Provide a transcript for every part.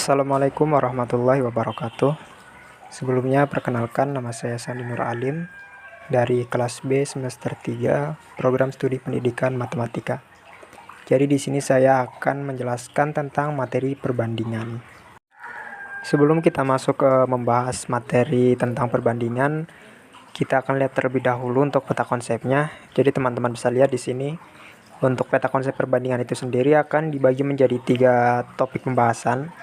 Assalamualaikum warahmatullahi wabarakatuh. Sebelumnya perkenalkan, nama saya Sandi Nur Alim dari kelas B semester 3 program studi pendidikan matematika. Jadi di sini saya akan menjelaskan tentang materi perbandingan. Sebelum kita masuk ke membahas materi tentang perbandingan, kita akan lihat terlebih dahulu untuk peta konsepnya. Jadi teman-teman bisa lihat di sini. Untuk peta konsep perbandingan itu sendiri akan dibagi menjadi 3 topik pembahasan.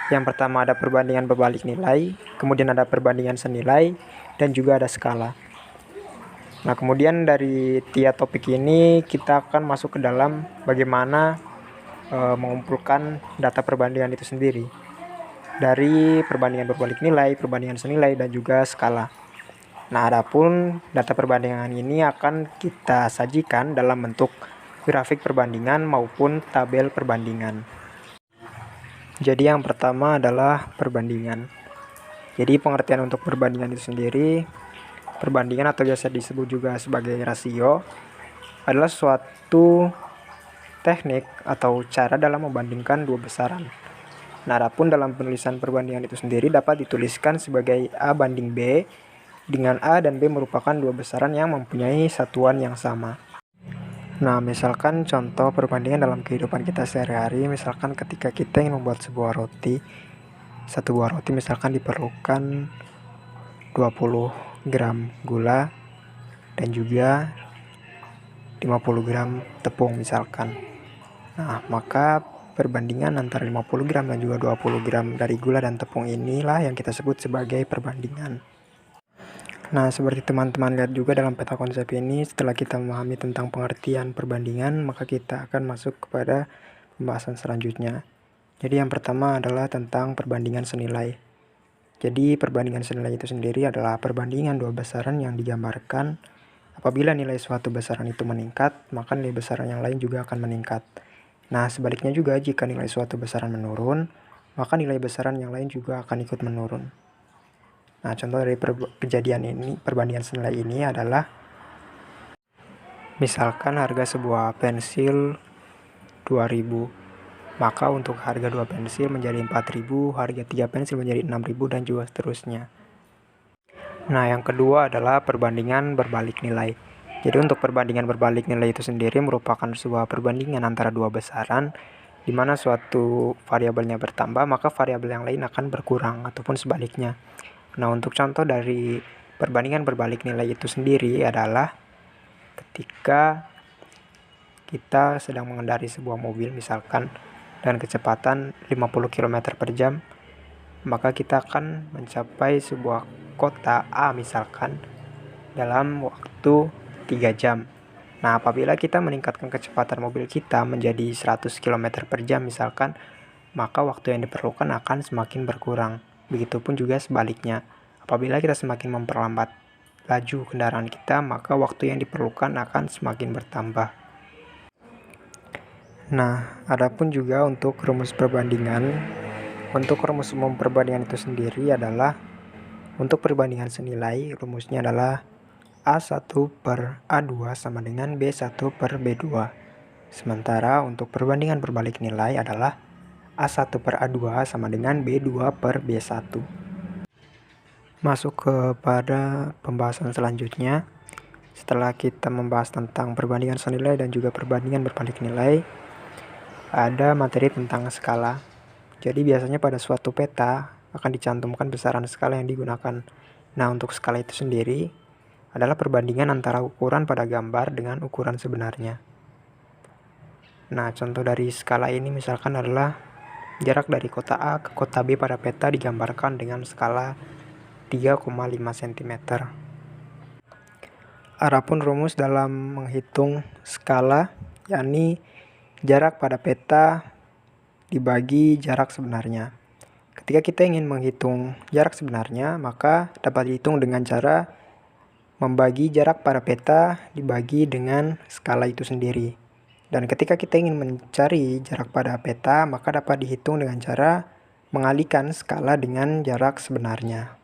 Yang pertama ada perbandingan berbalik nilai, kemudian ada perbandingan senilai, dan juga ada skala. Nah, kemudian dari 3 topik ini kita akan masuk ke dalam bagaimana mengumpulkan data perbandingan itu sendiri. Dari perbandingan berbalik nilai, perbandingan senilai, dan juga skala. Nah, adapun data perbandingan ini akan kita sajikan dalam bentuk grafik perbandingan maupun tabel perbandingan. Jadi yang pertama adalah perbandingan. Jadi pengertian untuk perbandingan itu sendiri, perbandingan atau biasa disebut juga sebagai rasio, adalah suatu teknik atau cara dalam membandingkan dua besaran. Nah, adapun dalam penulisan perbandingan itu sendiri dapat dituliskan sebagai A banding B, dengan A dan B merupakan dua besaran yang mempunyai satuan yang sama. Nah, misalkan contoh perbandingan dalam kehidupan kita sehari-hari, misalkan ketika kita ingin membuat sebuah roti, satu buah roti misalkan diperlukan 20 gram gula dan juga 50 gram tepung misalkan. Nah, maka perbandingan antara 50 gram dan juga 20 gram dari gula dan tepung inilah yang kita sebut sebagai perbandingan. Nah, seperti teman-teman lihat juga dalam peta konsep ini, setelah kita memahami tentang pengertian perbandingan, maka kita akan masuk kepada pembahasan selanjutnya. Jadi yang pertama adalah tentang perbandingan senilai. Jadi perbandingan senilai itu sendiri adalah perbandingan dua besaran yang digambarkan. Apabila nilai suatu besaran itu meningkat, maka nilai besaran yang lain juga akan meningkat. Nah, sebaliknya juga jika nilai suatu besaran menurun, maka nilai besaran yang lain juga akan ikut menurun. Nah, contoh dari perbandingan senilai ini adalah misalkan harga sebuah pensil 2000, maka untuk harga 2 pensil menjadi 4000, harga 3 pensil menjadi 6000, dan juga seterusnya. Nah, yang kedua adalah perbandingan berbalik nilai. Jadi untuk perbandingan berbalik nilai itu sendiri merupakan sebuah perbandingan antara dua besaran, di mana suatu variabelnya bertambah, maka variabel yang lain akan berkurang, ataupun sebaliknya. Nah, untuk contoh dari perbandingan berbalik nilai itu sendiri adalah ketika kita sedang mengendarai sebuah mobil misalkan dengan kecepatan 50 km per jam, maka kita akan mencapai sebuah kota A misalkan dalam waktu 3 jam. Nah, apabila kita meningkatkan kecepatan mobil kita menjadi 100 km per jam misalkan, maka waktu yang diperlukan akan semakin berkurang. Begitupun juga sebaliknya. Apabila kita semakin memperlambat laju kendaraan kita, maka waktu yang diperlukan akan semakin bertambah. Nah, adapun juga untuk rumus perbandingan. Untuk rumus umum perbandingan itu sendiri adalah untuk perbandingan senilai, rumusnya adalah A1 per A2 sama dengan B1 per B2. Sementara untuk perbandingan berbalik nilai adalah A1 per A2 sama dengan B2 per B1. Masuk kepada pembahasan selanjutnya. Setelah kita membahas tentang perbandingan senilai dan juga perbandingan berbalik nilai, ada materi tentang skala. Jadi biasanya pada suatu peta akan dicantumkan besaran skala yang digunakan. Nah, untuk skala itu sendiri adalah perbandingan antara ukuran pada gambar dengan ukuran sebenarnya. Nah, contoh dari skala ini misalkan adalah jarak dari kota A ke kota B pada peta digambarkan dengan skala 3,5 cm. Adapun rumus dalam menghitung skala, yakni jarak pada peta dibagi jarak sebenarnya. Ketika kita ingin menghitung jarak sebenarnya, maka dapat dihitung dengan cara membagi jarak pada peta dibagi dengan skala itu sendiri. Dan ketika kita ingin mencari jarak pada peta, maka dapat dihitung dengan cara mengalihkan skala dengan jarak sebenarnya.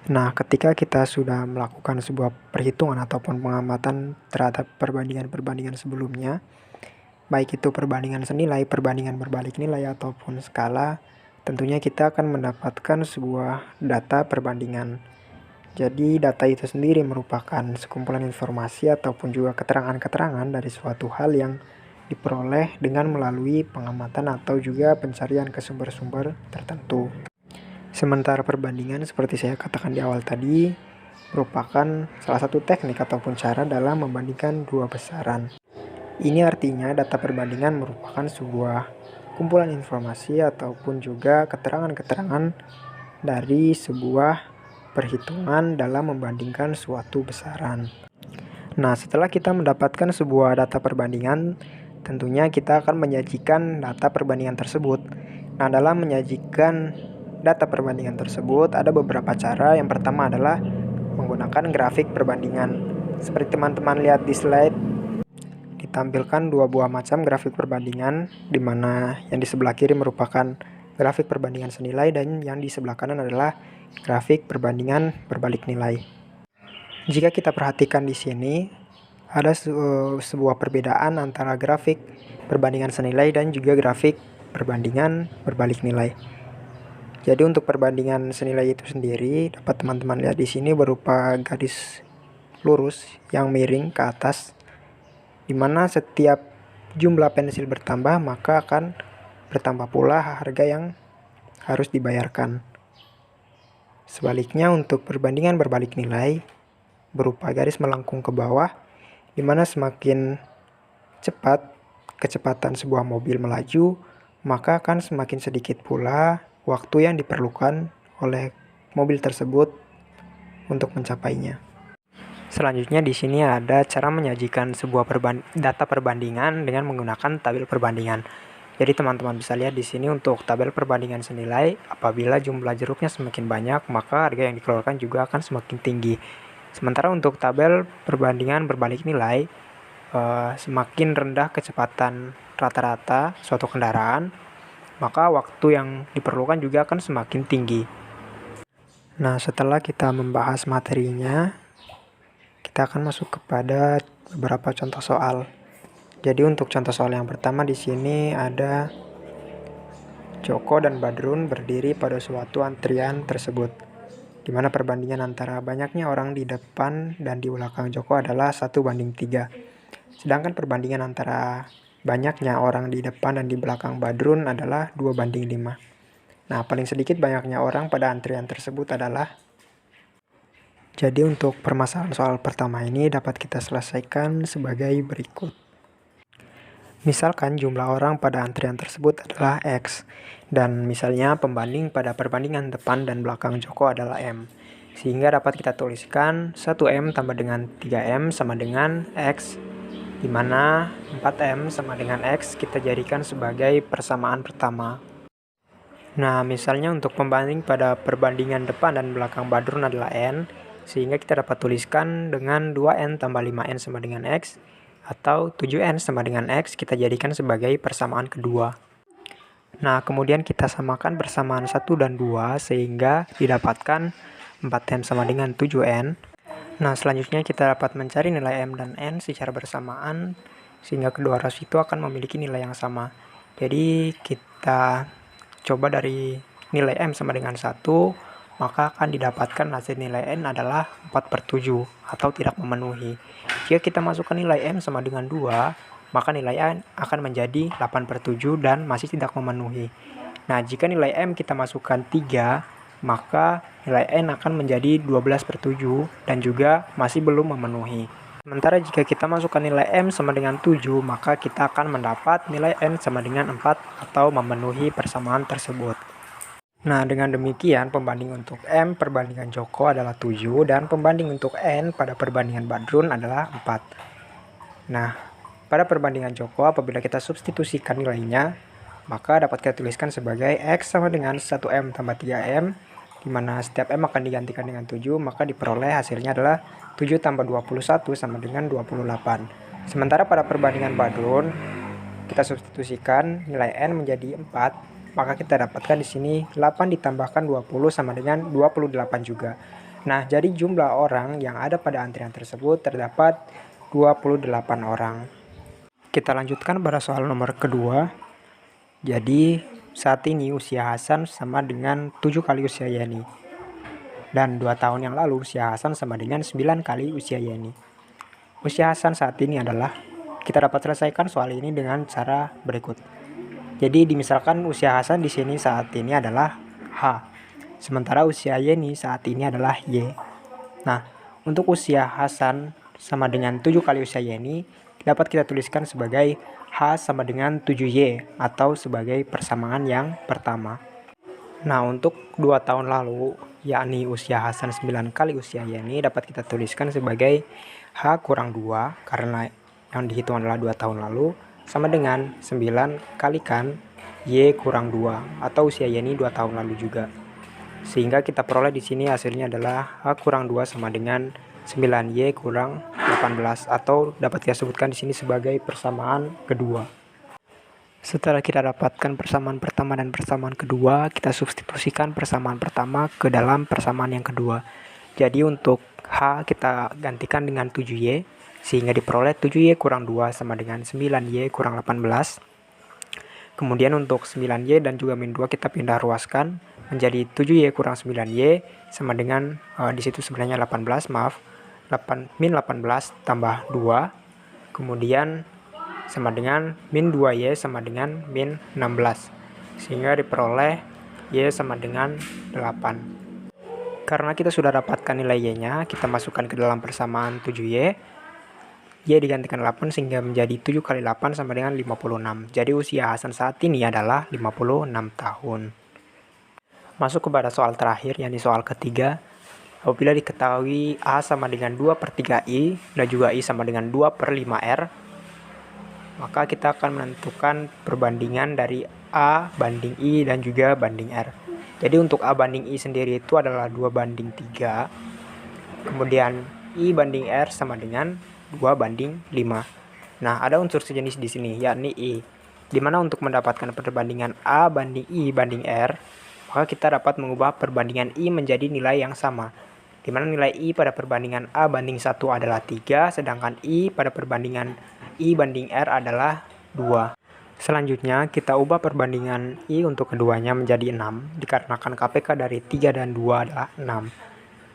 Nah, ketika kita sudah melakukan sebuah perhitungan ataupun pengamatan terhadap perbandingan-perbandingan sebelumnya, baik itu perbandingan senilai, perbandingan berbalik nilai, ataupun skala, tentunya kita akan mendapatkan sebuah data perbandingan. Jadi data itu sendiri merupakan sekumpulan informasi ataupun juga keterangan-keterangan dari suatu hal yang diperoleh dengan melalui pengamatan atau juga pencarian ke sumber-sumber tertentu. Sementara perbandingan seperti saya katakan di awal tadi merupakan salah satu teknik ataupun cara dalam membandingkan dua besaran. Ini artinya data perbandingan merupakan sebuah kumpulan informasi ataupun juga keterangan-keterangan dari sebuah perhitungan dalam membandingkan suatu besaran. Nah, setelah kita mendapatkan sebuah data perbandingan, tentunya kita akan menyajikan data perbandingan tersebut. Nah, dalam menyajikan data perbandingan tersebut ada beberapa cara. Yang pertama adalah menggunakan grafik perbandingan. Seperti teman-teman lihat di slide, ditampilkan dua buah macam grafik perbandingan, di mana yang di sebelah kiri merupakan grafik perbandingan senilai dan yang di sebelah kanan adalah grafik perbandingan berbalik nilai. Jika kita perhatikan di sini, ada sebuah perbedaan antara grafik perbandingan senilai dan juga grafik perbandingan berbalik nilai. Jadi untuk perbandingan senilai itu sendiri dapat teman-teman lihat di sini berupa garis lurus yang miring ke atas, di mana setiap jumlah pensil bertambah maka akan bertambah pula harga yang harus dibayarkan. Sebaliknya untuk perbandingan berbalik nilai berupa garis melengkung ke bawah, di mana semakin cepat kecepatan sebuah mobil melaju, maka akan semakin sedikit pula waktu yang diperlukan oleh mobil tersebut untuk mencapainya. Selanjutnya di sini ada cara menyajikan sebuah data perbandingan dengan menggunakan tabel perbandingan. Jadi teman-teman bisa lihat di sini untuk tabel perbandingan senilai, apabila jumlah jeruknya semakin banyak, maka harga yang dikeluarkan juga akan semakin tinggi. Sementara untuk tabel perbandingan berbalik nilai, semakin rendah kecepatan rata-rata suatu kendaraan, maka waktu yang diperlukan juga akan semakin tinggi. Nah, setelah kita membahas materinya, kita akan masuk kepada beberapa contoh soal. Jadi untuk contoh soal yang pertama di sini ada Joko dan Badrun berdiri pada suatu antrian tersebut, di mana perbandingan antara banyaknya orang di depan dan di belakang Joko adalah 1:3. Sedangkan perbandingan antara banyaknya orang di depan dan di belakang Badrun adalah 2:5. Nah, paling sedikit banyaknya orang pada antrian tersebut adalah. Jadi untuk permasalahan soal pertama ini dapat kita selesaikan sebagai berikut. Misalkan jumlah orang pada antrian tersebut adalah X, dan misalnya pembanding pada perbandingan depan dan belakang Joko adalah M. Sehingga dapat kita tuliskan 1M tambah dengan 3M sama dengan X, di mana 4M sama dengan X kita jadikan sebagai persamaan pertama. Nah, misalnya untuk pembanding pada perbandingan depan dan belakang Badrun adalah N, sehingga kita dapat tuliskan dengan 2N tambah 5N sama dengan X, atau 7N sama dengan X kita jadikan sebagai persamaan kedua. Nah, kemudian kita samakan persamaan 1 dan 2 sehingga didapatkan 4M sama dengan 7N. Nah, selanjutnya kita dapat mencari nilai M dan N secara bersamaan sehingga kedua rasio itu akan memiliki nilai yang sama. Jadi kita coba dari nilai M sama dengan 1, maka akan didapatkan hasil nilai N adalah 4/7 atau tidak memenuhi. Jika kita masukkan nilai M sama dengan 2, maka nilai N akan menjadi 8/7 dan masih tidak memenuhi. Nah, jika nilai M kita masukkan 3, maka nilai N akan menjadi 12/7 dan juga masih belum memenuhi. Sementara jika kita masukkan nilai M sama dengan 7, maka kita akan mendapat nilai N sama dengan 4 atau memenuhi persamaan tersebut. Nah, dengan demikian pembanding untuk M perbandingan Joko adalah 7 dan pembanding untuk N pada perbandingan Badrun adalah 4. Nah, pada perbandingan Joko apabila kita substitusikan nilainya, maka dapat kita tuliskan sebagai X sama dengan 1M tambah 3M, di mana setiap M akan digantikan dengan 7, maka diperoleh hasilnya adalah 7 tambah 21 sama dengan 28. Sementara pada perbandingan Badrun, kita substitusikan nilai N menjadi 4, maka kita dapatkan di sini 8 ditambahkan 20 sama dengan 28 juga. Nah, jadi jumlah orang yang ada pada antrian tersebut terdapat 28 orang. Kita lanjutkan pada soal nomor kedua. Jadi saat ini usia Hasan sama dengan 7 kali usia Yeni. Dan 2 tahun yang lalu usia Hasan sama dengan 9 kali usia Yeni. Usia Hasan saat ini adalah, kita dapat selesaikan soal ini dengan cara berikut. Jadi dimisalkan usia Hasan di sini saat ini adalah H. Sementara usia Yeni saat ini adalah Y. Nah, untuk usia Hasan sama dengan 7 kali usia Yeni dapat kita tuliskan sebagai H sama dengan 7Y atau sebagai persamaan yang pertama. Nah, untuk 2 tahun lalu, yakni usia Hasan 9 kali usia Yeni dapat kita tuliskan sebagai H kurang 2 karena yang dihitung adalah 2 tahun lalu sama dengan 9 kalikan Y kurang 2 atau usia Yeni 2 tahun lalu juga. Sehingga kita peroleh di sini hasilnya adalah H kurang 2 sama dengan 9Y kurang 18 atau dapat kita sebutkan di sini sebagai persamaan kedua. Setelah kita dapatkan persamaan pertama dan persamaan kedua, kita substitusikan persamaan pertama ke dalam persamaan yang kedua. Jadi untuk H kita gantikan dengan 7Y sehingga diperoleh 7Y kurang 2 sama dengan 9Y kurang 18. Kemudian untuk 9Y dan juga min 2 kita pindah ruaskan menjadi 7Y kurang 9Y sama dengan di situ sebenarnya 18, maaf. Min 18 tambah 2, kemudian sama dengan min 2Y sama dengan min 16, sehingga diperoleh Y sama dengan 8. Karena kita sudah dapatkan nilai Y-nya, kita masukkan ke dalam persamaan 7Y. Y digantikan 8 sehingga menjadi 7 kali 8 sama dengan 56. Jadi usia Hasan saat ini adalah 56 tahun. Masuk kepada soal terakhir, yakni soal ketiga. Apabila diketahui A sama dengan 2/3I dan juga I sama dengan 2/5R, maka kita akan menentukan perbandingan dari A banding I dan juga banding R. Jadi untuk A banding I sendiri itu adalah 2/3. Kemudian I banding R sama dengan 2/5. Nah, ada unsur sejenis di sini, yakni I. Dimana untuk mendapatkan perbandingan A banding I banding R, maka kita dapat mengubah perbandingan I menjadi nilai yang sama. Dimana nilai I pada perbandingan A banding 1 adalah 3, sedangkan I pada perbandingan I banding R adalah 2. Selanjutnya, kita ubah perbandingan I untuk keduanya menjadi 6, dikarenakan KPK dari 3 dan 2 adalah 6.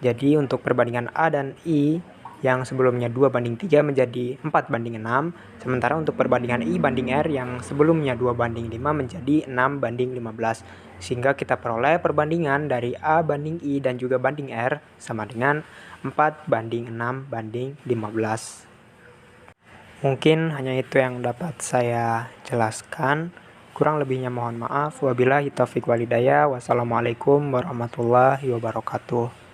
Jadi untuk perbandingan A dan I yang sebelumnya 2/3 menjadi 4/6, sementara untuk perbandingan I banding R yang sebelumnya 2/5 menjadi 6/15, sehingga kita peroleh perbandingan dari A banding I dan juga banding R sama dengan 4/6/15. Mungkin hanya itu yang dapat saya jelaskan. Kurang lebihnya mohon maaf. Wabillahi taufiq walhidayah. Wassalamualaikum warahmatullahi wabarakatuh.